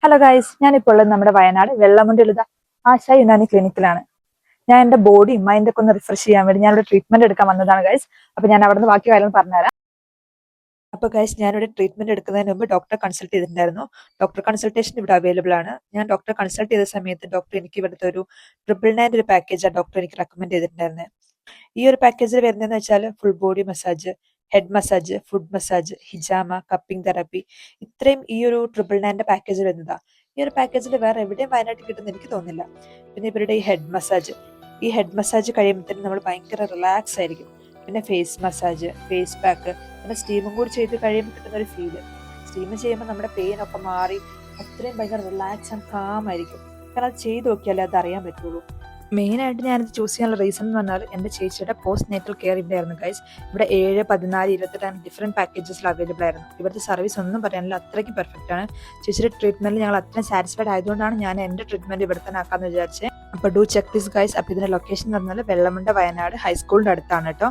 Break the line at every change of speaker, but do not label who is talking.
Hello guys, ഞാനിപ്പോൾ ഉള്ളത് നമ്മുടെ വയനാട് വെള്ളമുണ്ടിലുള്ള ആശ യുനാനി ക്ലിനിക്കിലാണ്. ഞാൻ എന്റെ ബോഡിയും മൈൻഡൊക്കെ ഒന്ന് റിഫ്രഷ് ചെയ്യാൻ വേണ്ടി ഞാനിവിടെ ട്രീറ്റ്മെന്റ് എടുക്കാൻ വന്നതാണ് ഗൈസ്. അപ്പൊ ഞാൻ അവിടെ നിന്ന് ബാക്കി കാര്യം പറഞ്ഞുതരാം. അപ്പൊ ഗൈസ്, ഞാനിവിടെ ട്രീറ്റ്മെന്റ് എടുക്കുന്നതിന് മുമ്പ് ഡോക്ടറെ കൺസൾട്ട് ചെയ്തിട്ടുണ്ടായിരുന്നു. ഡോക്ടർ കൺസൾട്ടേഷൻ ഇവിടെ അവൈലബിൾ ആണ്. ഞാൻ ഡോക്ടറെ കൺസൾട്ട് ചെയ്ത സമയത്ത് ഡോക്ടർ എനിക്ക് ഇവിടുത്തെ ഒരു 999 ഒരു പാക്കേജാണ് ഡോക്ടർ എനിക്ക് റെക്കമെൻഡ് ചെയ്തിട്ടുണ്ടായിരുന്നത്. ഈ ഒരു പാക്കേജിൽ വരുന്നതെന്ന് വെച്ചാൽ full body massage, head massage, foot massage, ഹിജാമ, കപ്പിംഗ് തെറാപ്പി, ഇത്രയും ഈ ഒരു 999 പാക്കേജിൽ വരുന്നതാ. ഈ ഒരു പാക്കേജിൽ വേറെ എവിടെയും വയനാട്ടിൽ കിട്ടുന്ന എനിക്ക് തോന്നുന്നില്ല. പിന്നെ ഇവരുടെ ഈ ഹെഡ് മസാജ് കഴിയുമ്പോഴത്തേനും നമ്മൾ ഭയങ്കര റിലാക്സ് ആയിരിക്കും. പിന്നെ ഫേസ് മസാജ്, ഫേസ് പാക്ക്, പിന്നെ സ്റ്റീമും കൂടി ചെയ്ത് കഴിയുമ്പോൾ കിട്ടുന്ന ഒരു ഫീല്. സ്റ്റീം ചെയ്യുമ്പോൾ നമ്മുടെ പെയിൻ ഒക്കെ മാറി അത്രയും ഭയങ്കര റിലാക്സ് ആൻഡ് കാം ആയിരിക്കും. കാരണം അത് ചെയ്ത് നോക്കിയാലേ അത് അറിയാൻ പറ്റുള്ളൂ. മെയിനായിട്ട് ഞാനിത് ചൂസ് ചെയ്യാനുള്ള റീസൺ എന്ന് പറഞ്ഞാൽ എൻ്റെ ചേച്ചിയുടെ പോസ്റ്റ് നേറ്റൽ കെയർ ഇവിടെ ആയിരുന്നു ഗൈസ്. ഇവിടെ 7, 14, 28 ഡിഫറെൻറ്റ് പാക്കേജസിൽ അവൈലബിൾ ആയിരുന്നു. ഇവിടുത്തെ സർവീസ് ഒന്നും പറയാനില്ല, അത്രയ്ക്ക് പെർഫെക്റ്റ് ആണ്. ചേച്ചിയുടെ ട്രീറ്റ്മെൻറ്റിൽ ഞങ്ങൾ അത്രയും സാറ്റിസ്ഫൈഡ് ആയതുകൊണ്ടാണ് ഞാൻ എൻ്റെ ട്രീറ്റ്മെൻറ്റ് ഇവിടെ തന്നെ ആക്കാമെന്ന് വിചാരിച്ചത്. അപ്പോൾ ഡു ചെക്ക് ദിസ് ഗൈസ്. അപ്പോൾ ഇതിൻ്റെ ലൊക്കേഷൻ എന്ന് പറഞ്ഞാൽ വെള്ളമുണ്ട വയനാട് ഹൈസ്കൂളിൻ്റെ അടുത്താണ് കേട്ടോ.